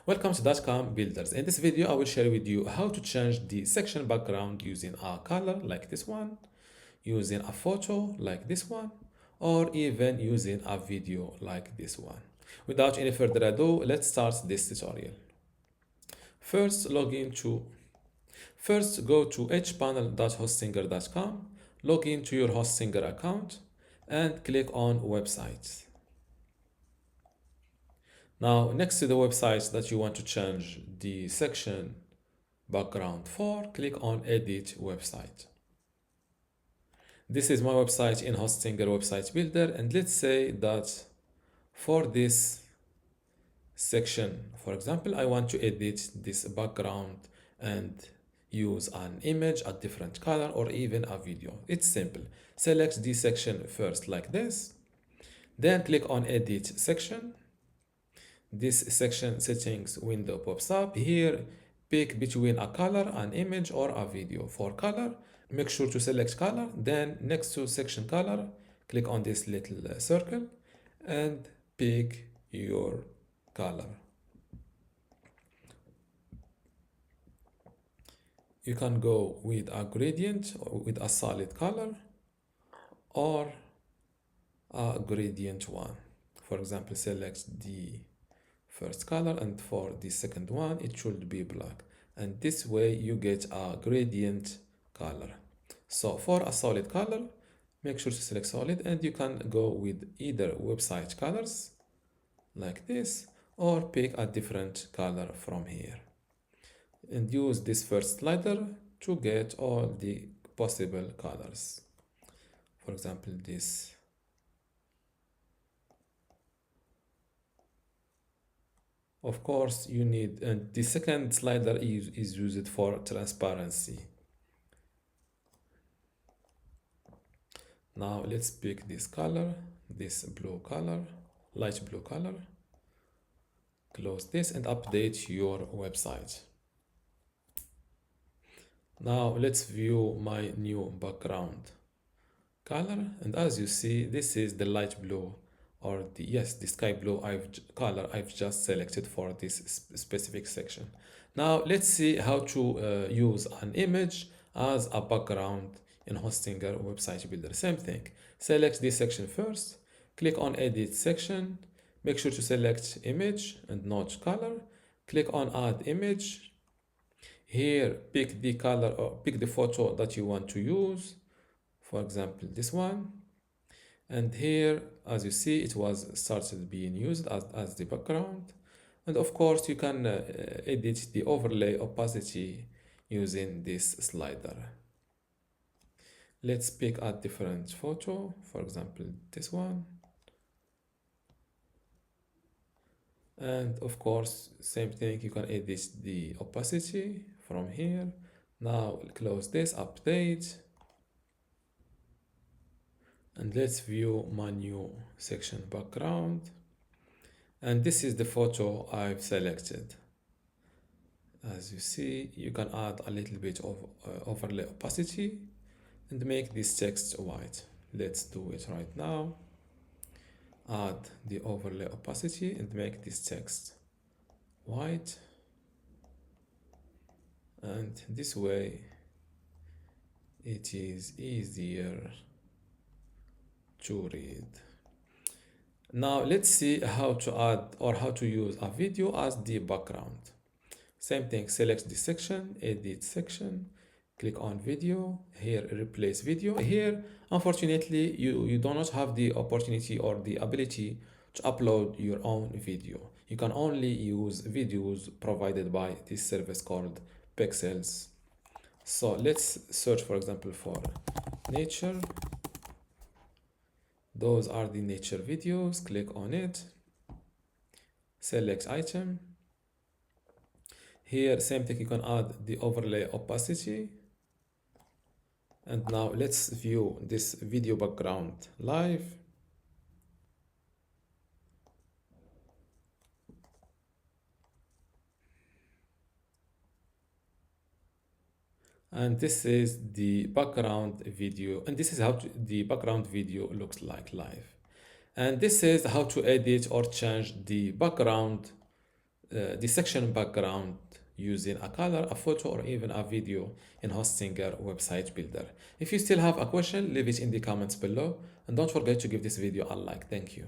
Welcome to dotcom builders. In this video, I will share with you how to change the section background using a color like this one, using a photo like this one, or even using a video like this one. Without any further ado, let's start this tutorial. First, go to hpanel.hostinger.com, log into your Hostinger account, and click on Websites. Now, next to the websites that you want to change the section background for, click on Edit Website. This is my website in Hostinger Website Builder, and let's say that for this section, for example, I want to edit this background and use an image, a different color, or even a video. It's simple. Select the section first like this, then click on Edit Section. This section settings window pops up. Here, pick between a color, an image, or a video. For color, make sure to select color. Then next to section color, click on this little circle and pick your color. You can go with a gradient or with a solid color or a gradient one. For example, select the first color, and for the second one it should be black, and this way you get a gradient color. So for a solid color, make sure to select solid, and you can go with either website colors like this or pick a different color from here and use this first slider to get all the possible colors. For example, this. Of course, you need, and the second slider is used for transparency. Now let's pick this color, this blue color, light blue color. Close this and update your website. Now let's view my new background color, and as you see, this is the light blue, or the sky blue color I've just selected for this specific section. Now let's see how to use an image as a background in Hostinger Website Builder. Same thing. Select this section first, click on Edit Section, make sure to select Image and not Color, click on Add Image. Here, pick the color or pick the photo that you want to use. For example, this one. And here, as you see, it was started being used as the background. And of course, you can edit the overlay opacity using this slider. Let's pick a different photo, for example, this one. And of course, same thing, you can edit the opacity from here. Now close this, update. And let's view my new section background. And this is the photo I've selected. As you see, you can add a little bit of overlay opacity and make this text white. Let's do it right now. Add the overlay opacity and make this text white. And this way, it is easier to read. Now let's see how to add or how to use a video as the background. Same thing, select the section, edit section, click on video, here replace video. Here, unfortunately, you do not have the opportunity or the ability to upload your own video. You can only use videos provided by this service called Pixels. So let's search, for example, for nature. Those are the nature videos. Click on it, select item. Here, same thing, you can add the overlay opacity. And now let's view this video background live. And this is the background video, and this is how the background video looks like live. And this is how to edit or change the background the section background using a color, a photo, or even a video in Hostinger website builder. If you still have a question, leave it in the comments below, and don't forget to give this video a like. Thank you.